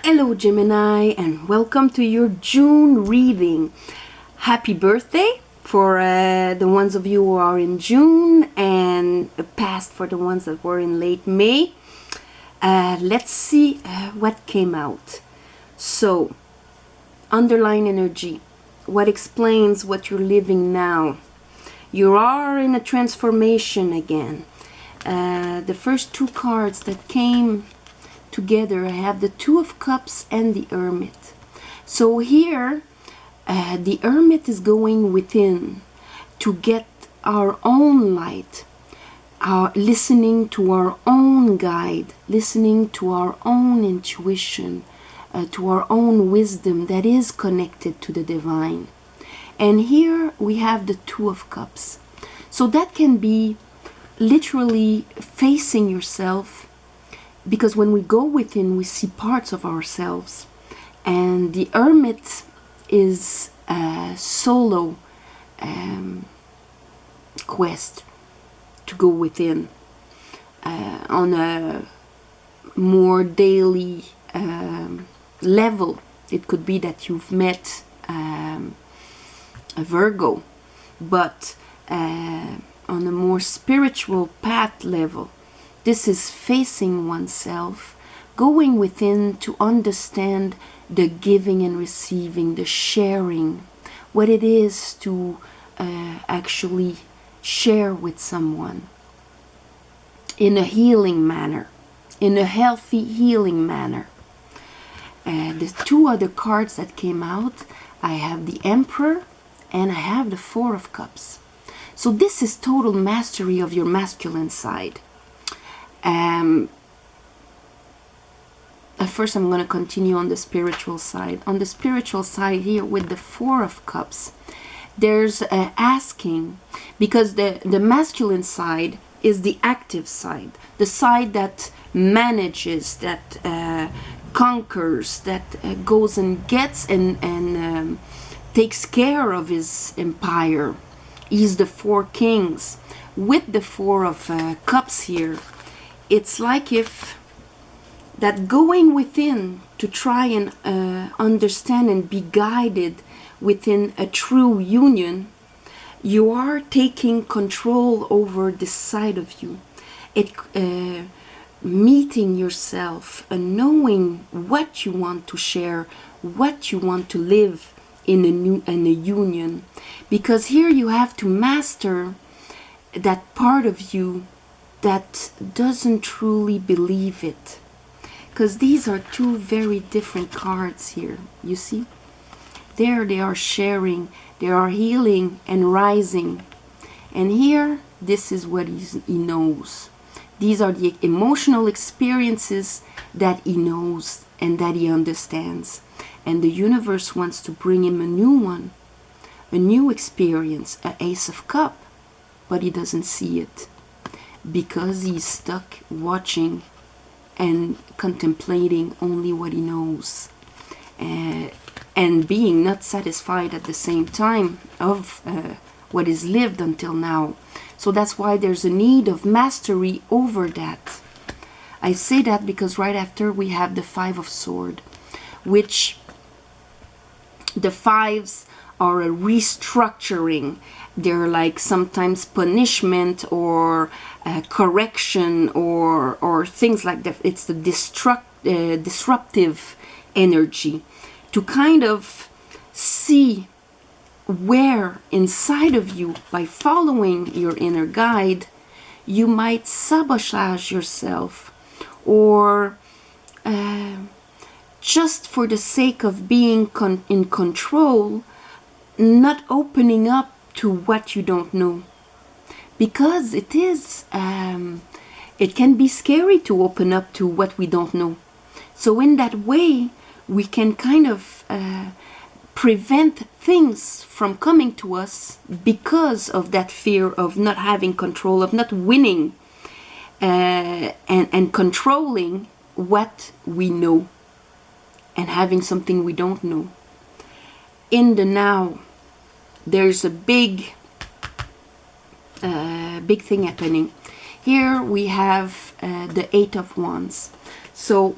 Hello Gemini, and welcome to your June reading. Happy birthday for the ones of you who are in June, and past for the ones that were in late May. Let's see what came out. So, underline energy. What explains what you're living now? You are in a transformation again. The first two cards that came together, I have the Two of Cups and the Hermit. So here, the Hermit is going within to get our own light, listening to our own guide, listening to our own intuition, to our own wisdom that is connected to the divine. And here we have the Two of Cups. So that can be literally facing yourself, because when we go within, we see parts of ourselves. And the Hermit is a solo quest to go within on a more daily level. It could be that you've met a Virgo, but on a more spiritual path level, this is facing oneself, going within to understand the giving and receiving, the sharing, what it is to actually share with someone in a healing manner, in a healthy healing manner. The two other cards that came out, I have the Emperor and I have the Four of Cups. So this is total mastery of your masculine side. First I'm going to continue on the spiritual side. On the spiritual side here with the Four of Cups, there's asking, because the masculine side is the active side, the side that manages, that conquers, that goes and gets and takes care of his empire. He's the Four Kings. With the Four of Cups here, it's like if that going within to try and understand and be guided within a true union, you are taking control over this side of you. It meeting yourself and knowing what you want to share, what you want to live in a union, because here you have to master that part of you that doesn't truly believe it. Because these are two very different cards here, you see? There they are sharing, they are healing and rising. And here, this is what he knows. These are the emotional experiences that he knows and that he understands. And the universe wants to bring him a new one, a new experience, an Ace of Cups, but he doesn't see it, because he's stuck watching and contemplating only what he knows, and being not satisfied at the same time of what is lived until now. So that's why there's a need of mastery over that. I say that because right after we have the Five of Swords, which the fives are a restructuring. They're like sometimes punishment or correction or things like that. It's the disruptive energy to kind of see where inside of you, by following your inner guide, you might sabotage yourself, or just for the sake of being in control, not opening up to what you don't know. Because it is, it can be scary to open up to what we don't know. So in that way, we can kind of prevent things from coming to us because of that fear of not having control, of not winning and controlling what we know and having something we don't know. In the now, there's a big thing happening. Here we have the Eight of Wands. So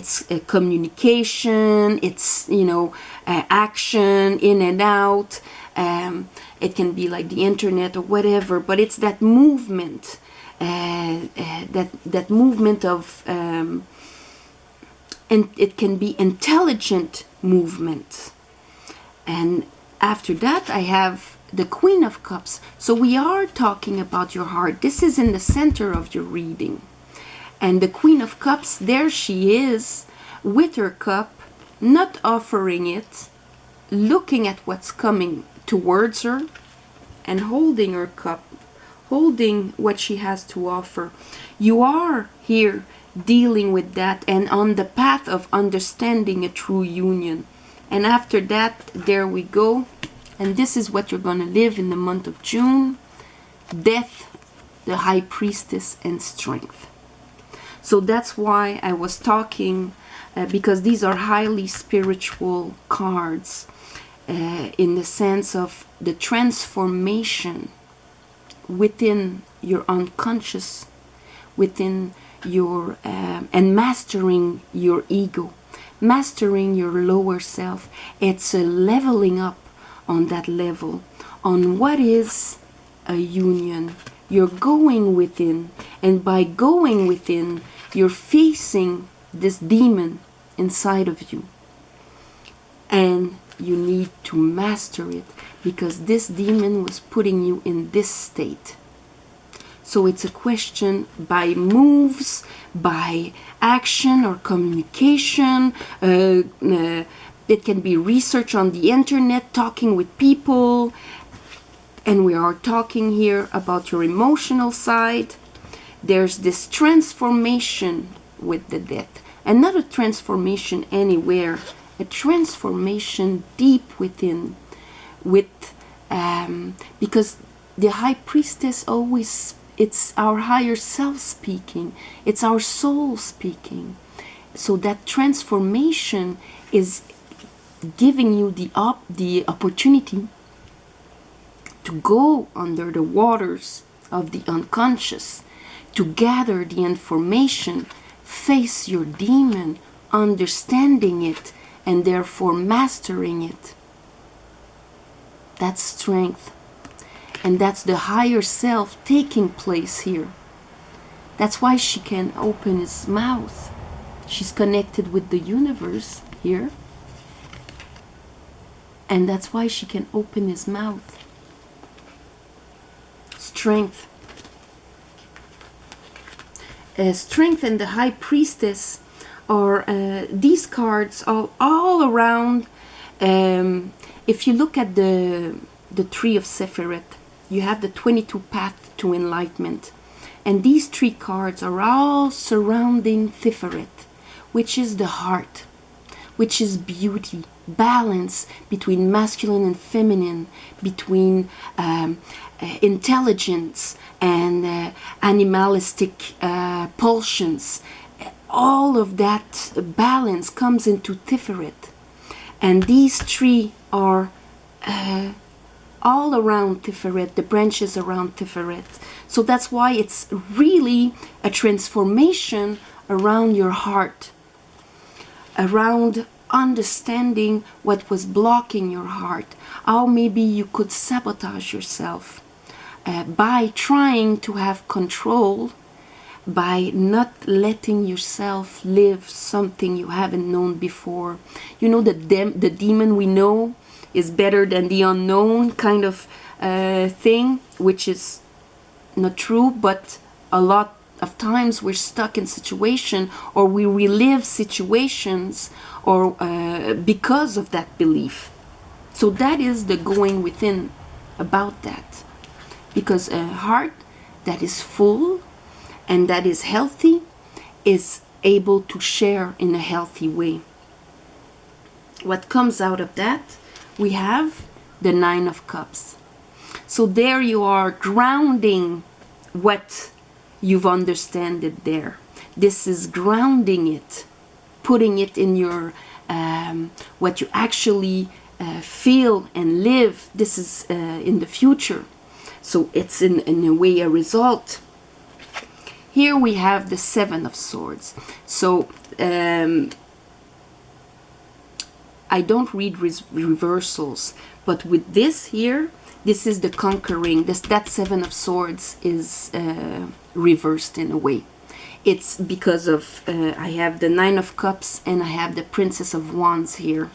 it's communication, it's, you know, action in and out. It can be like the internet or whatever, but it's that movement, that movement of, and it can be intelligent movement. And after that, I have the Queen of Cups. So we are talking about your heart. This is in the center of your reading. And the Queen of Cups, there she is with her cup, not offering it, looking at what's coming towards her, and holding her cup, holding what she has to offer. You are here dealing with that and on the path of understanding a true union. And after that, there we go. And this is what you're going to live in the month of June. Death, the High Priestess, and Strength. So that's why I was talking, because these are highly spiritual cards, in the sense of the transformation within your unconscious, within your, and mastering your ego, mastering your lower self. It's a leveling up on that level, on what is a union. You're going within, and by going within, you're facing this demon inside of you. And you need to master it, because this demon was putting you in this state. So it's a question by moves, by action or communication. It can be research on the internet, talking with people. And we are talking here about your emotional side. There's this transformation with the death. And not a transformation anywhere. A transformation deep within. Because the High Priestess always, it's our higher self speaking. It's our soul speaking. So that transformation is giving you the opportunity to go under the waters of the unconscious, to gather the information, face your demon, understanding it, and therefore mastering it. That's strength. And that's the higher self taking place here. That's why she can open his mouth. She's connected with the universe here. And that's why she can open his mouth. Strength. Strength and the High Priestess are these cards all around. If you look at the Tree of Sephirot, you have the 22 paths to enlightenment. And these three cards are all surrounding Tiferet, which is the heart, which is beauty, balance between masculine and feminine, between intelligence and animalistic pulsions. All of that balance comes into Tiferet. And these three are all around Tiferet, the branches around Tiferet. So that's why it's really a transformation around your heart, around understanding what was blocking your heart, how maybe you could sabotage yourself by trying to have control, by not letting yourself live something you haven't known before. You know, the demon we know is better than the unknown kind of thing, which is not true, but a lot of times we're stuck in situation, or we relive situations, or because of that belief. So that is the going within about that, because a heart that is full and that is healthy is able to share in a healthy way. What comes out of that, we have the Nine of Cups. So there you are, grounding what you've understood there. This is grounding it, putting it in your what you actually feel and live. This is in the future. So it's in a way a result. here we have the Seven of Swords. So I don't read reversals, but with this here, this is the conquering. That Seven of Swords is reversed in a way. It's because of I have the Nine of Cups and I have the Princess of Wands here,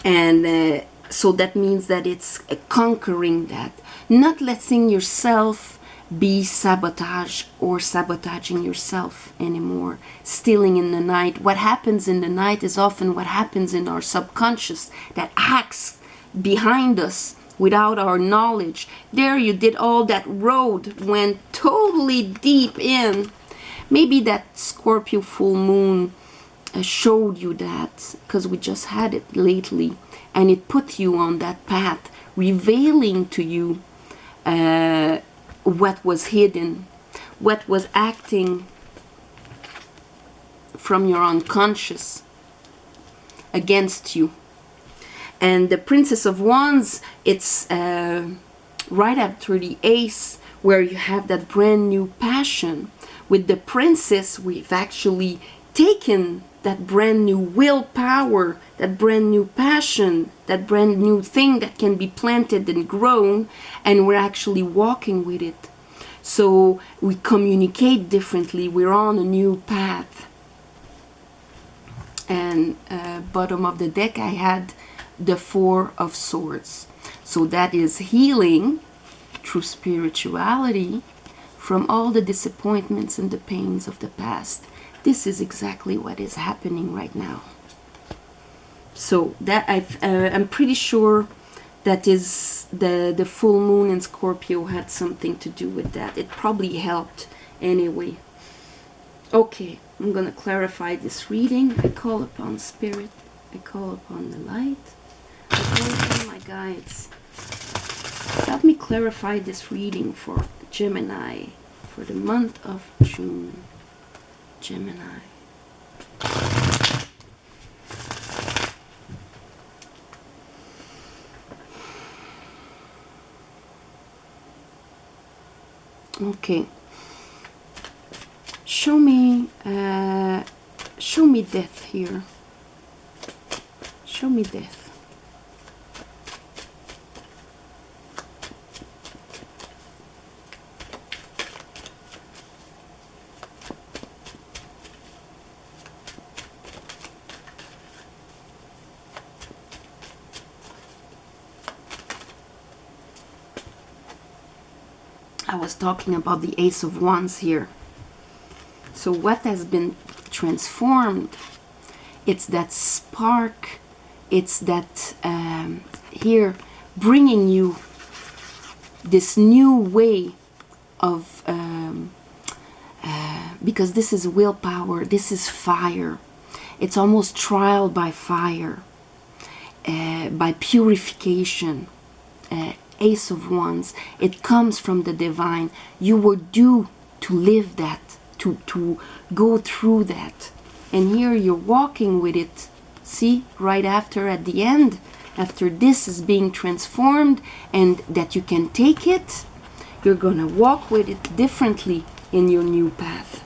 and so that means that it's conquering that, not letting yourself be sabotage or sabotaging yourself anymore, stealing in the night. What happens in the night is often what happens in our subconscious that acts behind us without our knowledge. There you did all that road, went totally deep in. Maybe that Scorpio full moon showed you that, because we just had it lately, and it put you on that path, revealing to you what was hidden, what was acting from your unconscious against you. And the Princess of Wands, it's right after the Ace, where you have that brand new passion. With the Princess, we've actually taken that brand new willpower, that brand new passion, that brand new thing that can be planted and grown, and we're actually walking with it. So we communicate differently. We're on a new path. And bottom of the deck, I had the Four of Swords. So that is healing through spirituality from all the disappointments and the pains of the past. This is exactly what is happening right now. So that I'm pretty sure that is the full moon in Scorpio had something to do with that. It probably helped anyway. Okay, I'm gonna clarify this reading. I call upon spirit. I call upon the light. I call upon my guides. Help me clarify this reading for Gemini for the month of June. Gemini. Okay. Show me death here. Show me death. I was talking about the Ace of Wands here. So what has been transformed? It's that spark. It's that here bringing you this new way of because this is willpower. This is fire. It's almost trial by fire, by purification. Ace of Wands, it comes from the divine. You were due to live that, to go through that, and here you're walking with it. See, right after, at the end, after this is being transformed and that you can take it, you're gonna walk with it differently in your new path.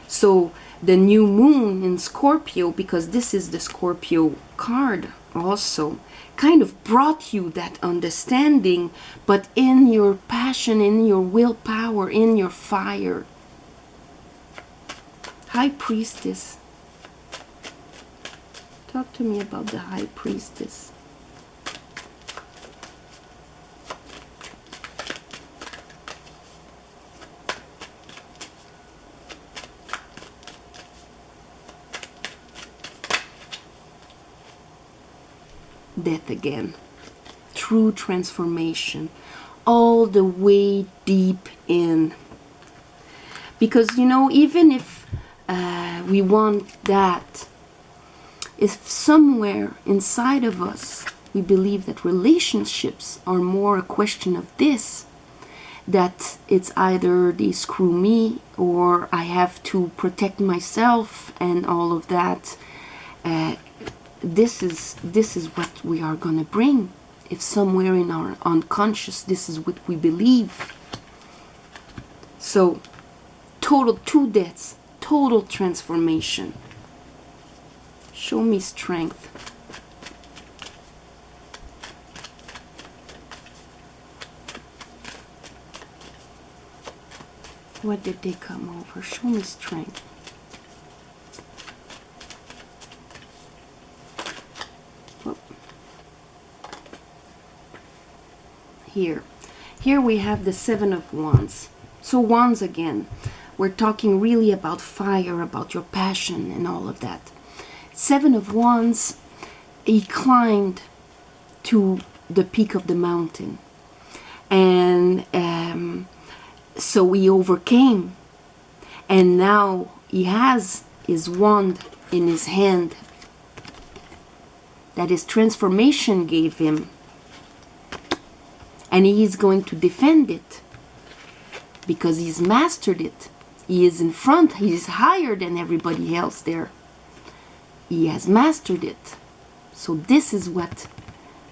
So the new moon in Scorpio, because this is the Scorpio card also, kind of brought you that understanding, but in your passion, in your willpower, in your fire. High Priestess. Talk to me about the High Priestess. Death again. True transformation. All the way deep in. Because, you know, even if we want that, if somewhere inside of us we believe that relationships are more a question of this, that it's either they screw me or I have to protect myself and all of that, this is what we are going to bring if somewhere in our unconscious this is what we believe. So total 2 deaths, total transformation. Show me strength. What did they come over? Show me strength. Oh. Here we have the 7 of Wands. So Wands again. We're talking really about fire, about your passion and all of that. 7 of Wands, he climbed to the peak of the mountain. And so he overcame. And now he has his wand in his hand that his transformation gave him. And he is going to defend it because he's mastered it. He is in front. He is higher than everybody else there. He has mastered it. So this is what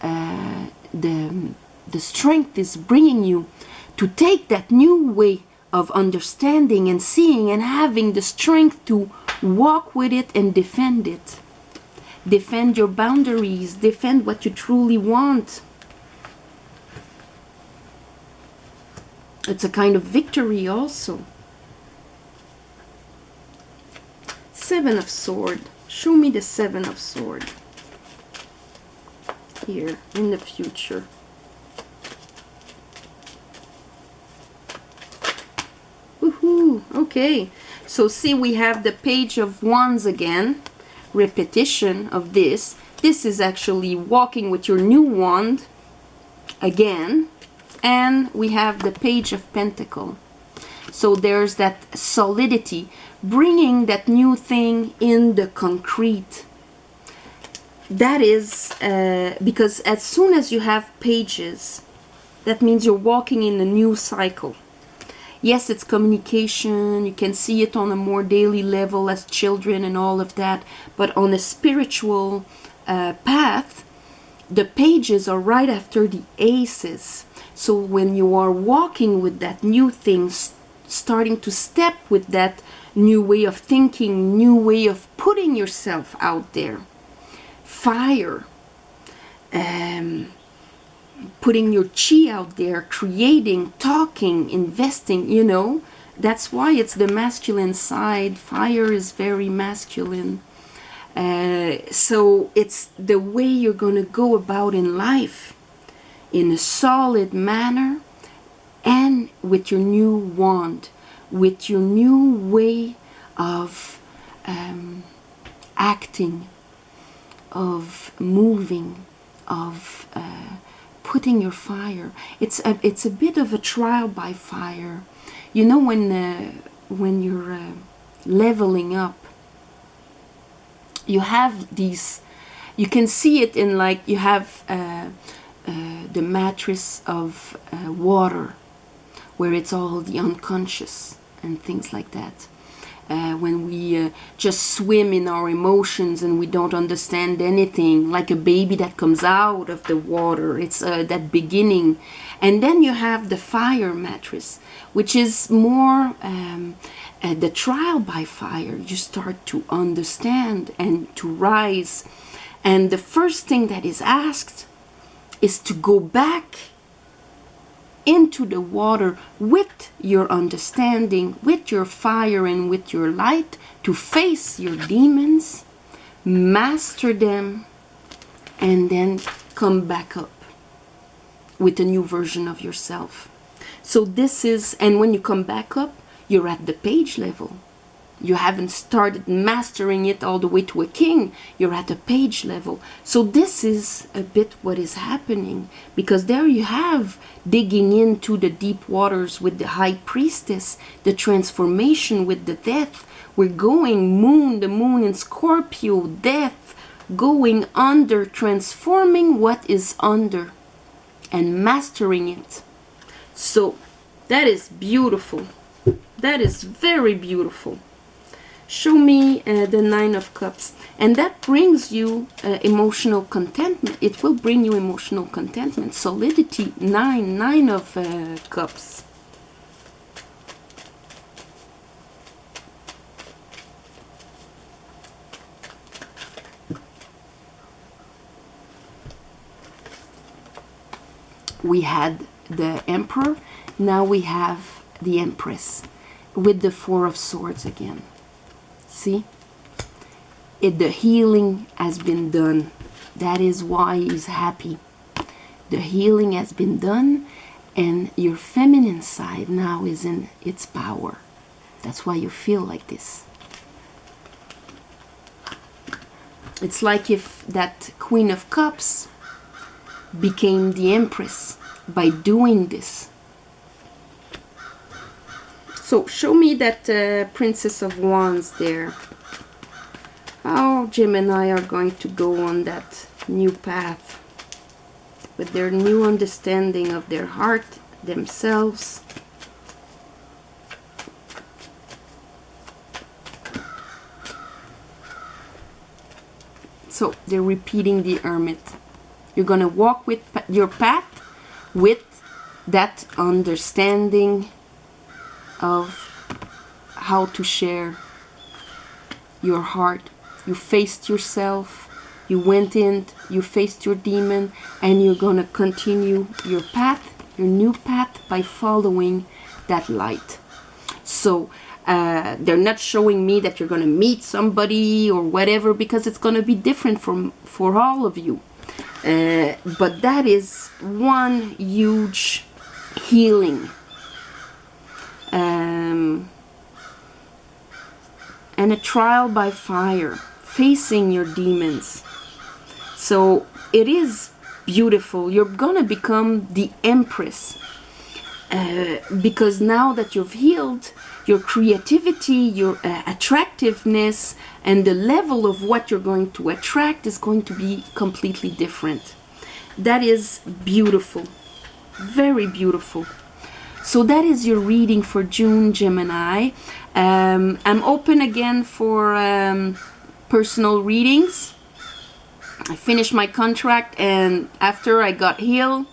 the strength is bringing you, to take that new way of understanding and seeing and having the strength to walk with it and defend it. Defend your boundaries. Defend what you truly want. It's a kind of victory also. 7 of Swords. Show me the 7 of Swords. Here, in the future. Woohoo! Okay. So see, we have the Page of Wands again. Repetition of this. This is actually walking with your new wand again. And we have the Page of Pentacles. So there's that solidity, bringing that new thing in the concrete. That is because as soon as you have pages, that means you're walking in a new cycle. Yes, it's communication. You can see it on a more daily level as children and all of that. But on a spiritual path, the pages are right after the aces. So when you are walking with that new thing, starting to step with that new way of thinking, new way of putting yourself out there, fire, putting your chi out there, creating, talking, investing, you know, that's why it's the masculine side. Fire is very masculine. So it's the way you're going to go about in life in a solid manner, and with your new wand, with your new way of acting, of moving, of putting your fire. It's a bit of a trial by fire. You know, when you're leveling up, you have these, you can see it in, like, you have the mattress of water, where it's all the unconscious and things like that. When we just swim in our emotions and we don't understand anything, like a baby that comes out of the water. It's that beginning. And then you have the fire mattress, which is more the trial by fire. You start to understand and to rise. And the first thing that is asked is to go back into the water with your understanding, with your fire and with your light, to face your demons, master them, and then come back up with a new version of yourself. So this is, and when you come back up, you're at the page level. You haven't started mastering it all the way to a king. You're at a page level. So this is a bit what is happening, because there you have digging into the deep waters with the high priestess, the transformation with the death. We're going the moon in Scorpio, death, going under, transforming what is under and mastering it. So that is beautiful. That is very beautiful. show me the Nine of Cups. And that brings you emotional contentment. It will bring you emotional contentment, solidity. Nine of Cups. We had the Emperor, now we have the Empress with the Four of Swords again. See? The healing has been done. That is why he's happy. The healing has been done, and your feminine side now is in its power. That's why you feel like this. It's like if that Queen of Cups became the Empress by doing this. So show me that Princess of Wands there. How Gemini are going to go on that new path with their new understanding of their heart, themselves. So they're repeating the Hermit. You're going to walk with your path with that understanding of how to share your heart. You faced yourself, you went in, you faced your demon, and you're going to continue your path, your new path, by following that light. So they're not showing me that you're going to meet somebody or whatever, because it's going to be different for all of you. But that is one huge healing. And a trial by fire, facing your demons. So it is beautiful. You're gonna become the Empress, because now that you've healed, your creativity, your attractiveness, and the level of what you're going to attract is going to be completely different. That is beautiful, very beautiful. So that is your reading for June, Gemini. I'm open again for personal readings. I finished my contract, and after I got healed,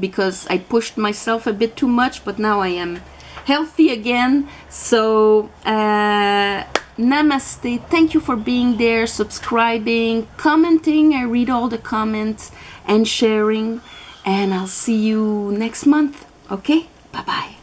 because I pushed myself a bit too much, but now I am healthy again. So namaste. Thank you for being there, subscribing, commenting. I read all the comments, and sharing. And I'll see you next month. Okay? Bye-bye.